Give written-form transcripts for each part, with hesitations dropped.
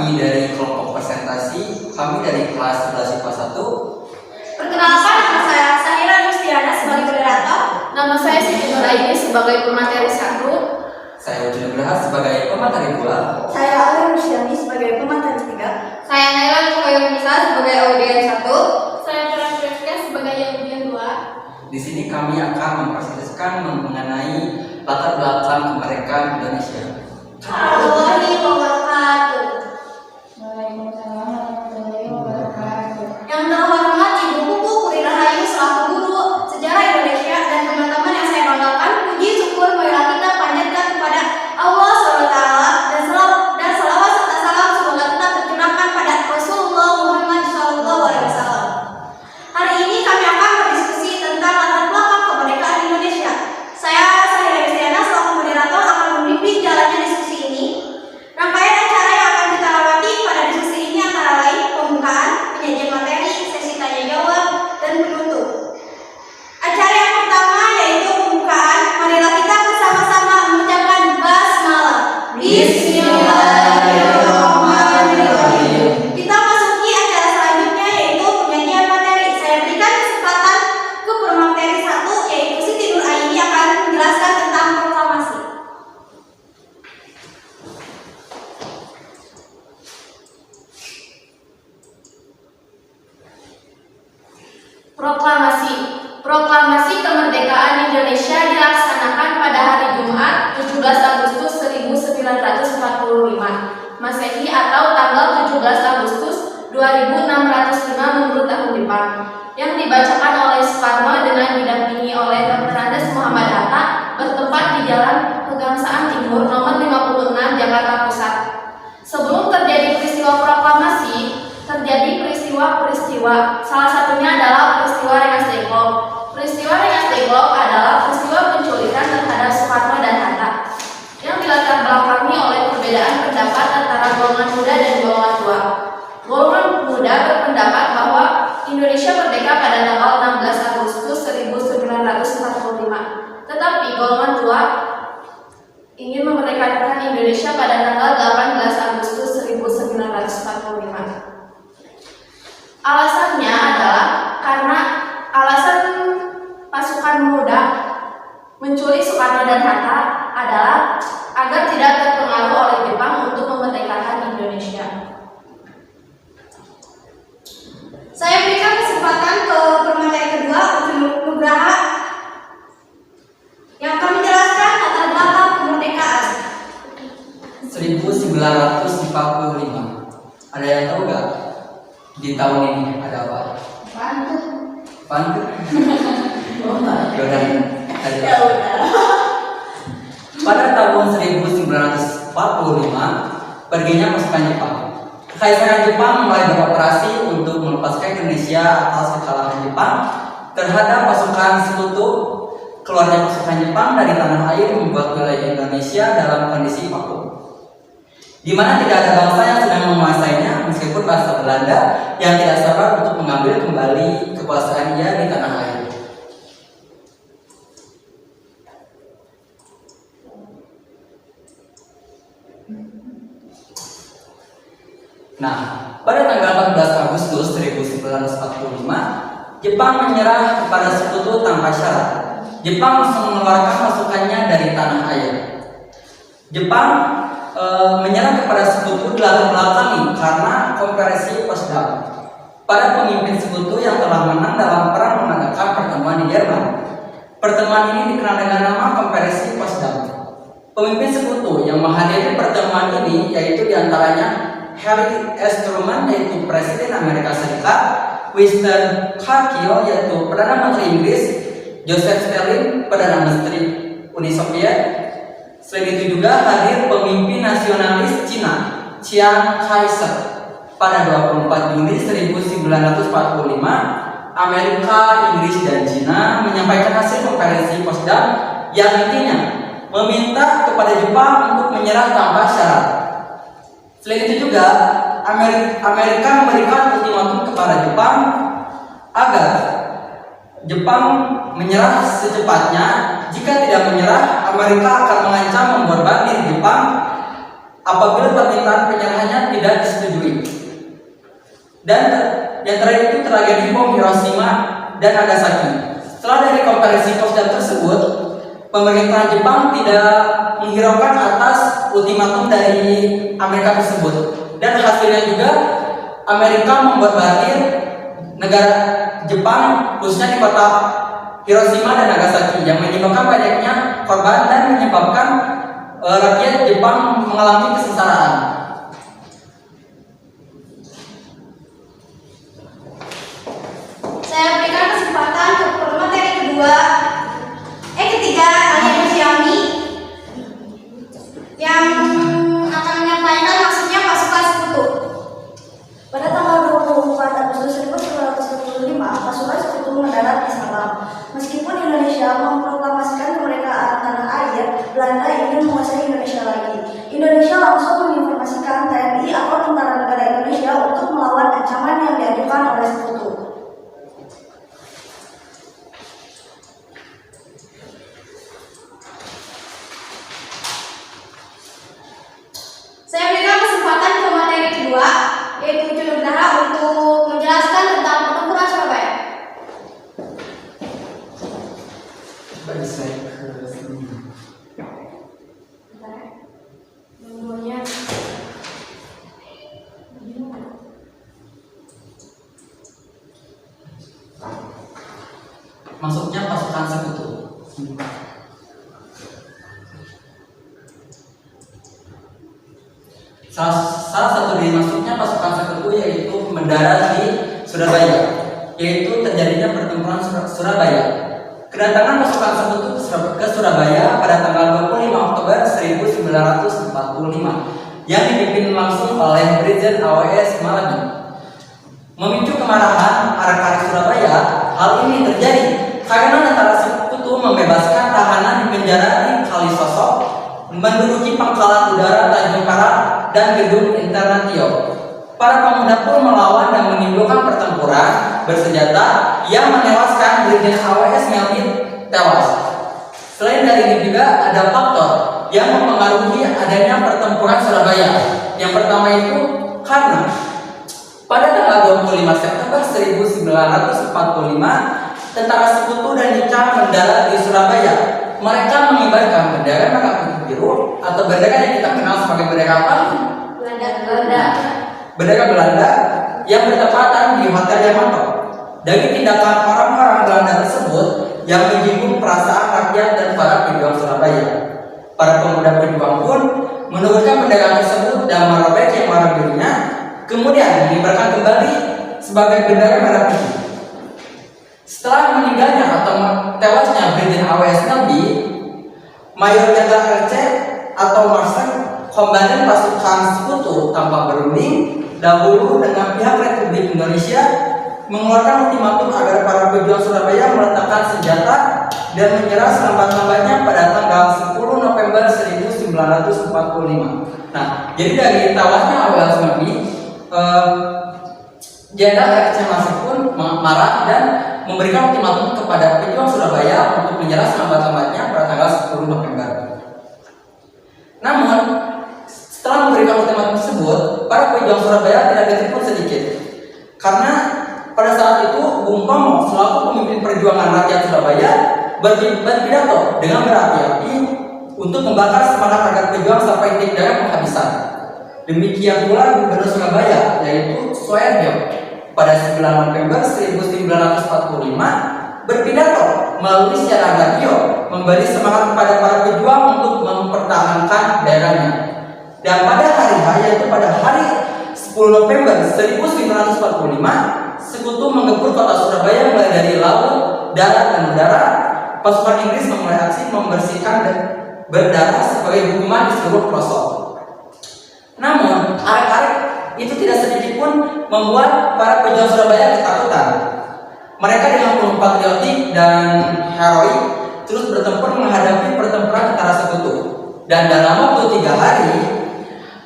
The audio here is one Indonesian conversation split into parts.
kami dari kelompok presentasi, kami dari kelas 11 IPA 1. Perkenalkan, nama saya Sanira Yustiana sebagai moderator. Nama saya Siti Nuraini sebagai pemateri 1. Saya Ujun Nugraha sebagai pemateri 2. Saya Alia Rusyani sebagai pemateri 3. Saya Naila Nisa sebagai audien 1. Saya Farah Fresca sebagai audien 2. Di sini kami akan mempresentasikan mengenai latar belakang kemerdekaan Indonesia. Warahmatullahi wabarakatuh. Waalaikumsalam warahmatullahi wabarakatuh. Yang terhormat Ibu Pupu Puri Rahayu selaku guru sejarah Indonesia dan teman-teman yang saya banggakan, puji syukur marilah kita panjatkan kepada Allah SWT dan salawat serta salam semoga tetap tercurahkan pada Rasulullah Muhammad SAW. Hari ini kami akan berdiskusi tentang latar belakang kemerdekaan Indonesia. Saya Sanira Yustiana selaku moderator akan membimbing jalannya diskusi ini. Rangkaian acara yang akan kita lewati pada diskusi ini antara lain pembukaan, penyajian materi, sesi tanya jawab, dan penutup. Acara yang pertama yaitu pembukaan. Marilah kita bersama-sama mengucapkan basmalah. Bismillahirrahmanirrahim. Kita masuki acara selanjutnya yaitu penyajian materi. Saya berikan kesempatan ke pemateri 1 yaitu Siti Nuraini akan menjelaskan tentang proklamasi. Proklamasi kemerdekaan Indonesia dilaksanakan pada hari Jumat 17 Agustus 1945 Masehi atau tanggal 17 Agustus 2605 menurut tahun Jepang, yang dibacakan oleh Soekarno dengan didampingi oleh Dr. Andes Muhammad Hatta, bertempat di Jalan Pegangsaan Timur nomor 56 Jakarta Pusat. Sebelum terjadi peristiwa proklamasi, terjadi peristiwa-peristiwa. Salah satunya adalah peristiwa Rengas Dengklok. Peristiwa Rengas Dengklok adalah peristiwa penculikan terhadap Soekarno dan Hatta, yang dilatar belakangi oleh perbedaan pendapat antara golongan muda dan golongan tua. Golongan muda berpendapat bahwa Indonesia merdeka pada tanggal 16 Agustus 1945, tetapi golongan tua ingin memerdekakan Indonesia pada tanggal 18 Agustus 1945. Alasannya adalah karena alasan pasukan muda menculik Soekarno dan Hatta adalah agar tidak terpengaruh oleh Jepang untuk memerdekakan Indonesia. Saya berikan kesempatan ke pemateri kedua, Ujun Nugraha, yang akan menjelaskan latar belakang kemerdekaan. 1945. Ada yang tahu nggak di tahun ini ada apa? Pantun. Pada tahun 1945 perginya pasukan Jepang. Kekaisaran Jepang mulai beroperasi untuk melepaskan Indonesia atas kekalahan Jepang terhadap pasukan sekutu. Keluarnya pasukan Jepang dari tanah air membuat wilayah Indonesia dalam kondisi vakum, di mana tidak ada bangsa yang sedang menguasainya, meskipun bangsa Belanda yang tidak sabar untuk mengambil kembali kekuasaannya di tanah air. Nah, pada tanggal 14 Agustus 1945, Jepang menyerah kepada sekutu tanpa syarat. Jepang langsung mengeluarkan pasukannya dari tanah air. Jepang menyerah kepada sekutu dilatar belakangi karena konferensi Potsdam. Para pemimpin sekutu yang telah menang dalam perang mengadakan pertemuan di Jerman. Pertemuan ini dikenal dengan nama konferensi Potsdam. Pemimpin sekutu yang menghadiri pertemuan ini yaitu diantaranya Harry S. Truman yaitu Presiden Amerika Serikat, Winston Churchill yaitu Perdana Menteri Inggris, Joseph Stalin Perdana Menteri Uni Soviet. Selain itu juga hadir pemimpin nasionalis Cina, Chiang Kai-shek. Pada 24 Juni 1945, Amerika, Inggris, dan Cina menyampaikan hasil konferensi Potsdam yang intinya meminta kepada Jepang untuk menyerah tanpa syarat. Selain itu juga Amerika memberikan ultimatum kepada Jepang agar Jepang menyerah secepatnya. Jika tidak menyerah, Amerika akan mengancam memborbardir Jepang apabila permintaan penyerahannya tidak tidak disetujui. Dan yang terakhir itu tragedi bom Hiroshima dan Nagasaki. Setelah dari komparasi kostum tersebut, pemerintah Jepang tidak menghiraukan atas ultimatum dari Amerika tersebut, dan hasilnya juga Amerika memborbardir negara Jepang khususnya di kota Hiroshima dan Nagasaki yang menyebabkan banyaknya korban dan menyebabkan rakyat Jepang mengalami kesengsaraan. Saya berikan kesempatan ke pemateri ketiga, Nadia Musyami, yang akan menyampaikan maksudnya pasukan sekutu. Pada tanggal 24 Agustus 1945, pasukan sekutu mendarat di Sabang. Meskipun Indonesia memproklamasikan kemerdekaan tanah air, Belanda ingin menguasai Indonesia lagi. Indonesia langsung menginformasikan TNI atau Tentara Negara Indonesia untuk melawan ancaman yang diajukan oleh sekutu. Saya berikan kesempatan ke materi kedua, yaitu Ucu Nugraha untuk menjelaskan tentang pertempuran Surabaya. Baik, saya ke sini. Nomornya Maksudnya pasukan sekutu. Salah satu dari masuknya pasukan sekutu yaitu mendarat di Surabaya, yaitu terjadinya pertempuran Surabaya. Kedatangan pasukan sekutu ke Surabaya pada tanggal 25 Oktober 1945 yang dipimpin langsung oleh Brigjen AWS Malabi memicu kemarahan arek-arek Surabaya. Hal ini terjadi karena tentara sekutu membebaskan tahanan di penjara di Kalisosok, menduduki pangkalan udara Tanjung Karang dan gedung Internatio. Para pemuda pun melawan dan menimbulkan pertempuran bersenjata yang menewaskan Brigjen AWS Melvin tewas. Selain dari ini juga ada faktor yang mempengaruhi adanya pertempuran Surabaya. Yang pertama itu karena pada tanggal 25 September 1945 tentara sekutu dan Nica mendarat di Surabaya. Mereka mengibarkan bendera merah putih biru atau bendera yang kita kenal sebagai bendera apa? Bendera Belanda yang bertepatan di Hotel Yamato. Dari tindakan orang-orang Belanda tersebut yang menyinggung perasaan rakyat dan para pejuang Surabaya, para pemuda pejuang pun menurunkan bendera tersebut dan merobek yang warna birunya, kemudian mengibarkan kembali sebagai bendera merah putih. Setelah meninggalnya atau tewasnya Brigjen AWS Melbi, Mayor Jenderal RC atau Marsek, komandan pasukan sekutu tanpa berunding dahulu dengan pihak Republik Indonesia mengeluarkan ultimatum agar para pejuang Surabaya meletakkan senjata dan menyerah selambat-lambatnya pada tanggal 10 November 1945. Nah, jadi dari tewasnya AWS Melbi, Jenderal RC Marsek pun marah dan memberikan ultimatum kepada pejuang Surabaya untuk menyerah selambat-lambatnya pada tanggal 10 November. Namun, setelah memberikan ultimatum tersebut, para pejuang Surabaya tidak tertipu sedikit. Karena pada saat itu Bung Tomo selaku pemimpin perjuangan rakyat Surabaya berpidato dengan berapi-api untuk membakar semangat agar pejuang sampai titik darah penghabisan. Demikian pula Gubernur Surabaya yaitu Soeharto pada 9 November 1945 berpidato melalui siaran radio memberi semangat kepada para pejuang untuk mempertahankan daerahnya. Dan pada hari H, yaitu pada hari 10 November 1945, sekutu menggempur kota Surabaya mulai dari laut, darat, dan udara. Pasukan Inggris memulai aksi membersihkan dan berdarah sebagai hukuman di seluruh pelosok. Namun, arek-arek itu tidak sedikit pun membuat para pejuang Surabaya ketakutan. Mereka dengan penuh patriotik dan heroik terus bertempur menghadapi pertempuran tentara sekutu. Dan dalam waktu 3 hari,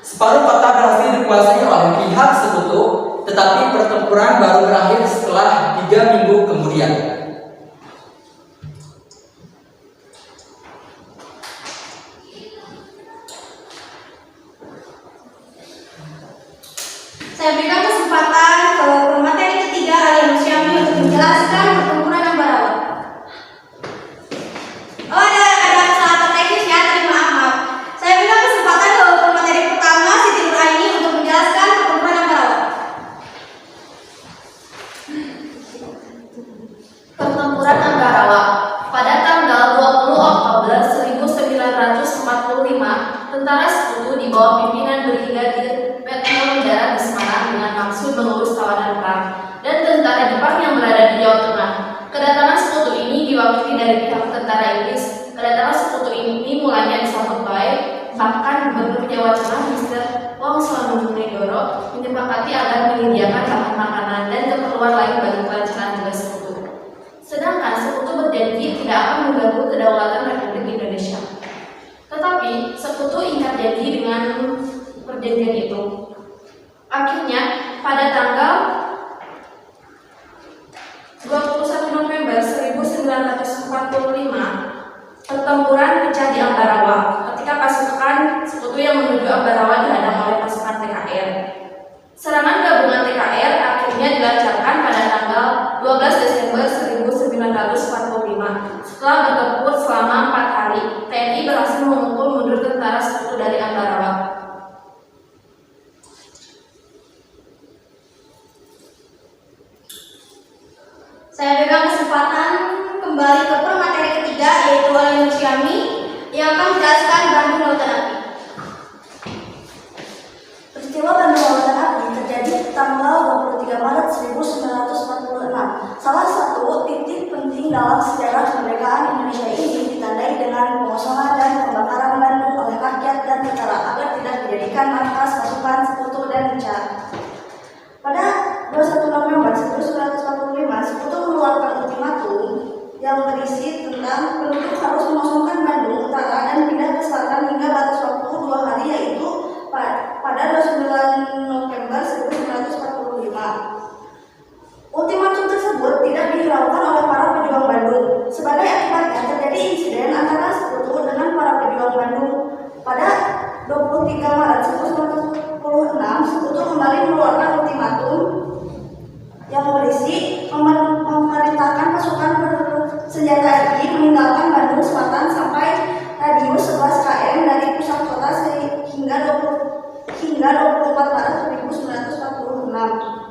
separuh kota berhasil dikuasai oleh pihak sekutu, tetapi pertempuran baru berakhir setelah 3 minggu kemudian. Saya berikan kesempatan ke pemateri ketiga Ali Musyami untuk menjelaskan pertempuran Ambarawa. Oh, ada kesalahan teknis ya, tadi maaf. Saya berikan kesempatan ke pemateri pertama Siti Nuraini untuk menjelaskan pertempuran Ambarawa. Pertempuran Ambarawa pada tanggal 20 Oktober 1945, tentara Sekutu di bawah pimpinan Brigadir Petro mendarat di Semarang dengan maksud mengurus tawanan perang dan tentara Jepang yang berada di Jawa Tengah. Kedatangan Sekutu ini diwakili dari pihak tentara Inggris. Kedatangan Sekutu ini mulanya disambut baik, bahkan Gubernur Jawa Tengah Mr. Wong Sonunegoro menyepakati agar menyediakan bahan makanan dan keperluan lain bagi kelancaran tugas Sekutu. Sedangkan Sekutu berjanji tidak akan mengganggu kedaulatan Republik Indonesia. Tetapi Sekutu ingkar janji dengan perjanjian itu. Akhirnya pada tanggal 21 November 1945, pertempuran pecah di Ambarawa ketika pasukan Sekutu yang menuju Ambarawa dihadang oleh pasukan TKR. Serangan gabungan TKR akhirnya dilancarkan pada tanggal 12 Desember 1945. Setelah bertempur selama 4 hari, TNI berhasil memukul mundur tentara Sekutu dari Ambarawa. Saya berikan kesempatan kembali ke pemateri ketiga yaitu Ali Musyami yang akan menjelaskan Bandung Lautan Api. Peristiwa Bandung Lautan Api terjadi tanggal 23 Maret 1946. Salah satu titik penting dalam sejarah kemerdekaan Indonesia ini ditandai dengan pengosongan dan pembakaran Bandung oleh rakyat dan tentara agar tidak dijadikan markas pasukan Sekutu dan Inca. Pada 21 November 1945, Sekutu mengeluarkan ultimatum yang berisi tentang penduduk harus mengosongkan Bandung Utara dan pindah ke selatan hingga batas waktu 2 hari, yaitu pada 29 November 1945. Ultimatum tersebut tidak dihiraukan oleh para pejuang Bandung. Sebagai akibatnya terjadi insiden antara Sekutu dengan para pejuang Bandung. Pada 23 Maret 1946, Sekutu kembali mengeluarkan ultimatum yang berisi memerintahkan pasukan bersenjata RI meninggalkan Bandung Selatan sampai radius 11 km dari pusat kota hingga 24 Maret 1946.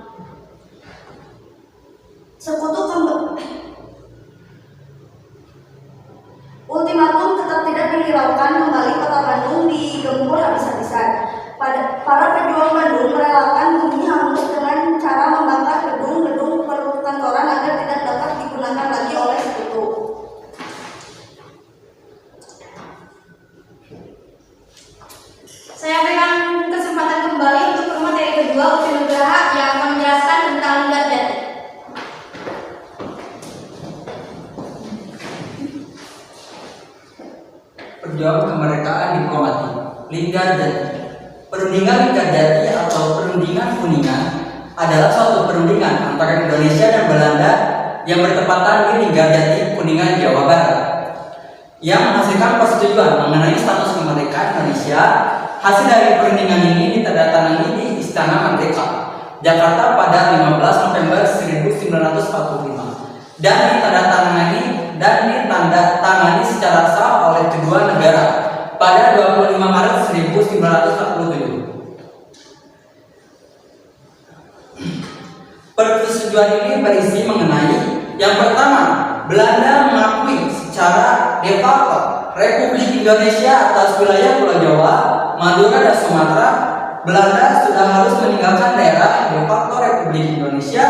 Ultimatum tetap tidak dihiraukan, kembali kota Bandung digempur habis-habisan. Para pejuang Bandung merelakan bumi hangus dengan cara membakar gedung-gedung perkantoran agar tidak dapat digunakan lagi oleh Sekutu. Saya berikan kesempatan kembali untuk pemateri kedua Uti Nugraha yang akan menjelaskan tentang Linggar Jati. Perjuangan kemerdekaan diplomati Linggar Jati. Perundingan Linggar Jati atau Perundingan Kuningan adalah suatu perundingan antara Indonesia dan Belanda yang bertepatan di Linggar Jati, Kuningan, Jawa Barat, yang menghasilkan persetujuan mengenai status kemerdekaan Indonesia. Hasil dari perundingan ini ditandatangani di Istana Merdeka, Jakarta pada 15 November 1945 dan ditandatangani secara sah oleh kedua negara pada 25 Maret 1947. Persetujuan ini berisi mengenai yang pertama, Belanda mengakui secara de facto Republik Indonesia atas wilayah Pulau Jawa, Madura, dan Sumatera. Belanda sudah harus meninggalkan daerah de facto Republik Indonesia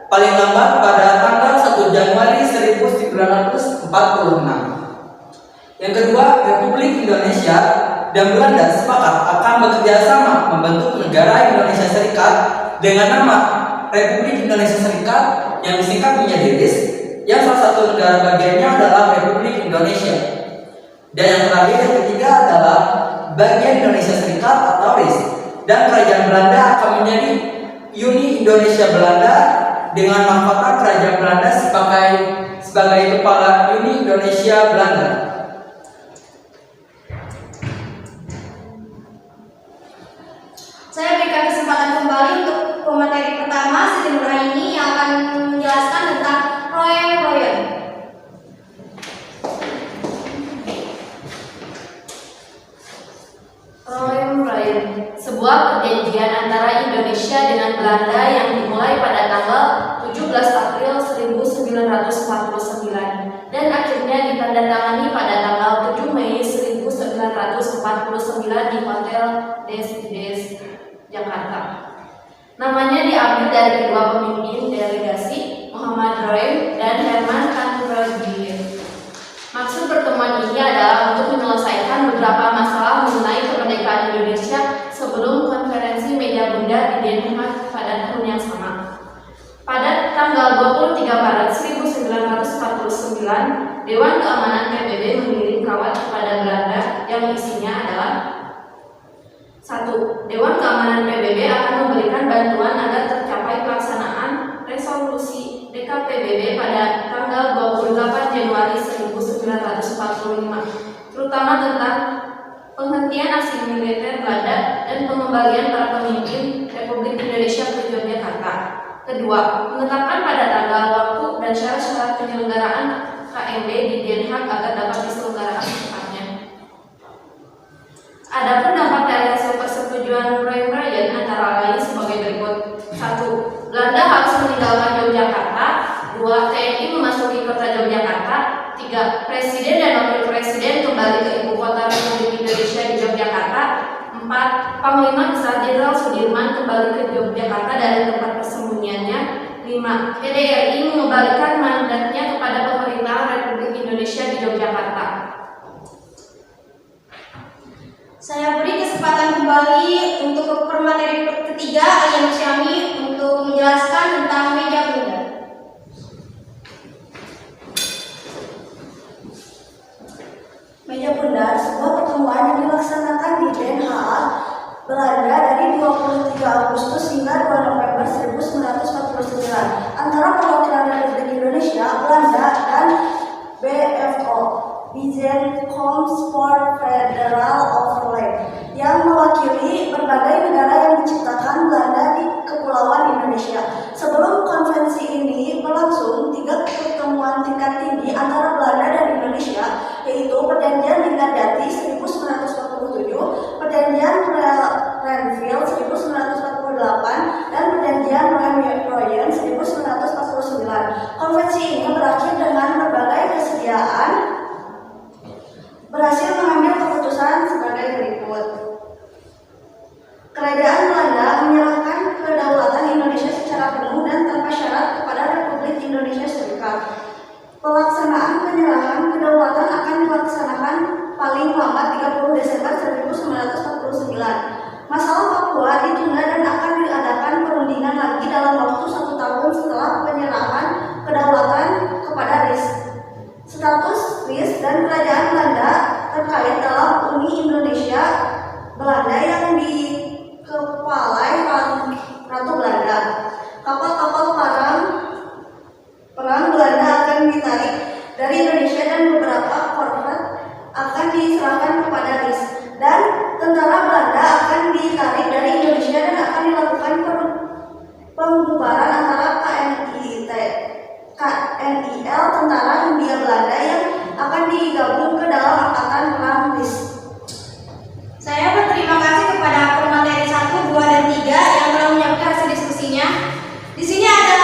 paling lambat pada tanggal 1 Januari 1946. Yang kedua, Republik Indonesia dan Belanda sepakat akan bekerja sama membentuk negara Indonesia Serikat dengan nama Republik Indonesia Serikat yang disingkat menjadi RIS, yang salah satu negara bagiannya adalah Republik Indonesia. Dan yang terakhir, yang ketiga adalah bagian Indonesia Serikat atau RIS, dan kerajaan Belanda akan menjadi Uni Indonesia Belanda dengan mahkota kerajaan Belanda sebagai kepala Uni Indonesia Belanda. Saya berikan kesempatan kembali kembali untuk pemateri pertama Siti Nuraini yang akan menjelaskan tentang Royong. Royong, sebuah perjanjian antara Indonesia dengan Belanda yang dimulai pada tanggal 17 April 1949 dan akhirnya ditandatangani pada tanggal 7 Mei 1949 di Hotel Des Jakarta. Namanya diambil dari kedua pemimpin delegasi, Muhammad Royong dan Herman Tanuragil. Maksud pertemuan ini adalah untuk menyelesaikan beberapa masalah mengenai kemerdekaan Indonesia sebelum konferensi Meja Bunda di Den Haag pada tahun yang sama. Pada tanggal 23 Maret 1949, Dewan Keamanan PBB mengirim kawat kepada Belanda yang isinya adalah 1. Dewan Keamanan PBB akan memberikan bantuan agar tercapai pelaksanaan resolusi DKPBB pada tanggal 28 Januari 1945, terutama tentang penghentian aksi militer Belanda dan pengembalian para pemimpin Republik Indonesia ke Yogyakarta. Kedua, menetapkan pada tanggal, waktu, dan syarat-syarat penyelenggaraan KMB di Den Haag agar dapat diselenggarakan secepatnya. Adapun dampak dari hasil persetujuan Royong antara lain sebagai berikut. 1. Belanda harus meninggalkan Yogyakarta. 2. TNI memasuki kota Yogyakarta. 3. Presiden dan Wakil Presiden kembali ke ibu kota Republik Indonesia di Yogyakarta. 4. Panglima Besar Jenderal Sudirman kembali ke Yogyakarta dari tempat persembunyiannya. 5. PDRI mengembalikan mandatnya kepada pemerintah Republik Indonesia di Yogyakarta. Saya beri kesempatan kembali untuk pemateri ketiga Ayam Syami untuk menjelaskan tentang Meja Bunda. Meja Bunda, sebuah pertemuan yang dilaksanakan di Den Haag, Belanda dari 23 Agustus hingga 2 November 1949 antara perwakilan Republik Indonesia, Belanda, dan BFO, Binnenkomst Federal Overleg, yang mewakili berbagai negara yang diciptakan Belanda di Kepulauan Indonesia. Sebelum konvensi ini berlangsung, 3 pertemuan tingkat tinggi antara Belanda dan Indonesia, yaitu Perjanjian Linggadati 1947, Perjanjian Renville 1948, dan Perjanjian Royong 1949. Konvensi ini berakhir dengan berbagai kesediaan berhasil mengambil keputusan sebagai berikut. Kerajaan Belanda menyerahkan kedaulatan Indonesia secara penuh dan tanpa syarat kepada Republik Indonesia Serikat. Pelaksanaan penyerahan kedaulatan akan dilaksanakan paling lambat 30 Desember 1949. Masalah Papua ditunda dan akan diadakan perundingan lagi dalam waktu 1 tahun setelah penyerahan kedaulatan kepada RIS. Status RIS dan Kerajaan Belanda terkait dalam Uni Indonesia Belanda yang dikepalai Ratu Belanda. Kapal-kapal perang Belanda akan ditarik dari Indonesia dan beberapa korvet akan diserahkan kepada RIS, dan tentara Belanda akan ditarik dari Indonesia dan akan dilakukan pembubaran antara KNIL Tentara Hindia Belanda yang akan digabung ke dalam Angkatan Perang RIS. Saya berterima kasih kepada pemateri 1, 2, dan 3 yang telah menyampaikan hasil diskusinya. Di sini ada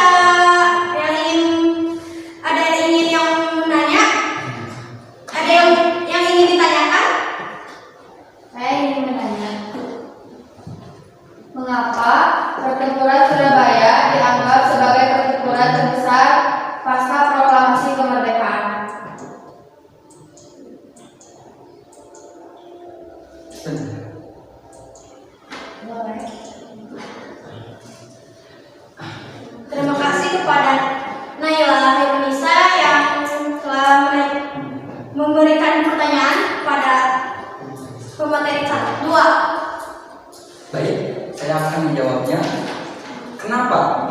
yang ingin menanya? Ada yang ingin ditanyakan? Saya ingin bertanya, mengapa pertempuran Surabaya dianggap sebagai pertempuran terbesar pasca proklamasi kemerdekaan? Terima kasih kepada Naila Hermanisa yang telah memberikan pertanyaan kepada pemateri 1, 2. Baik, saya akan menjawabnya. Kenapa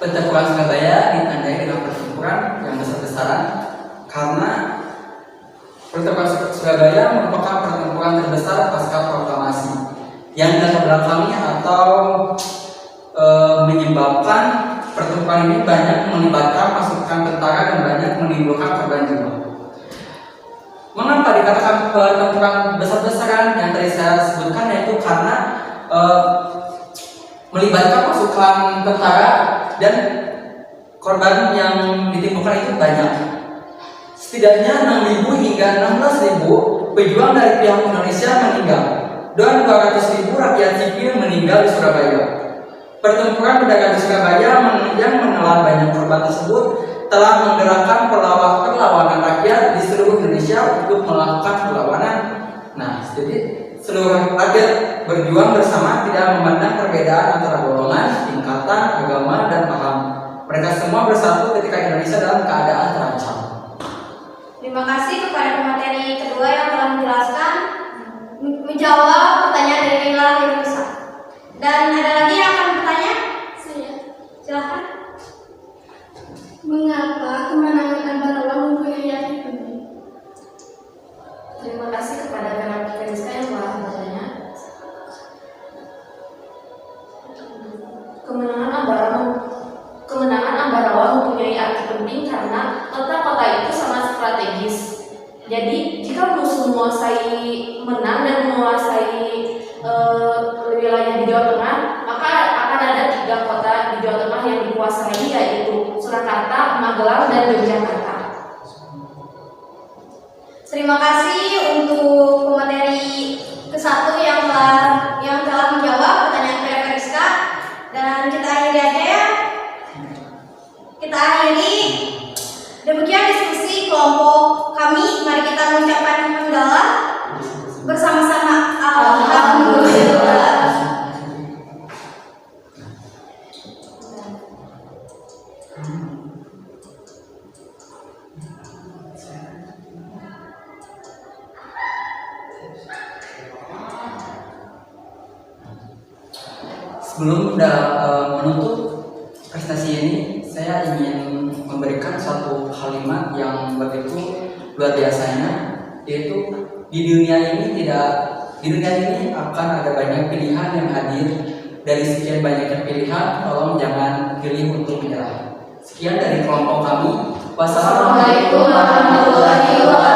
pertempuran Surabaya ditandai dengan pertempuran yang besar-besaran? Karena pertempuran Surabaya merupakan pertempuran terbesar pasca proklamasi. yang dalam belakangnya atau menyebabkan pertempuran ini banyak melibatkan pasukan tentara dan banyak menimbulkan korban jiwa. Mengapa dikatakan pertempuran besar-besaran yang tadi saya sebutkan, yaitu karena melibatkan pasukan tentara dan korban yang ditimbulkan itu banyak. Setidaknya 6.000 hingga 16.000 pejuang dari pihak Indonesia meninggal dan 200.000 rakyat sipil meninggal di Surabaya. Pertempuran pedagang di Surabaya yang menelan banyak korban tersebut telah menggerakkan perlawanan rakyat di seluruh Indonesia untuk melakukan perlawanan. Nah, jadi seluruh rakyat berjuang bersama, tidak memandang perbedaan antara golongan, tingkatan, agama, dan paham. Mereka semua bersatu ketika Indonesia dalam keadaan terancam. Terima kasih kepada pemateri kedua yang telah menjelaskan, menjawab pertanyaan dari Lila Hirunisa. Dan ada lagi yang akan bertanya? Saya. Silakan. Mengapa kemenangan Ambarawa mempunyai arti penting? Terima kasih kepada Kak Rizka yang telah bertanya. Kemenangan Ambarawa mempunyai arti penting karena letak kota itu sangat strategis. Jadi jika musuh menang dan menguasai wilayah di Jawa Tengah, maka akan ada 3 kota di Jawa Tengah yang dikuasai, yaitu Surakarta, Magelang, dan Yogyakarta. Terima kasih untuk pemateri ke-1 yang telah menjawab pertanyaan Kak Rizka. Dan kita akhiri aja ya. Kita akhiri. Demikian diskusi kelompok kami. Mari kita mengucapkan hamdalah bersama-sama. Alhamdulillah. Sebelum menutup presentasi ini, saya ingin memberikan satu kalimat yang begitu luar biasanya, yaitu di dunia ini akan ada banyak pilihan yang hadir. Dari sekian banyaknya pilihan, tolong jangan pilih untuk menyerah. Sekian dari kelompok kami. Wassalamualaikum warahmatullahi wabarakatuh.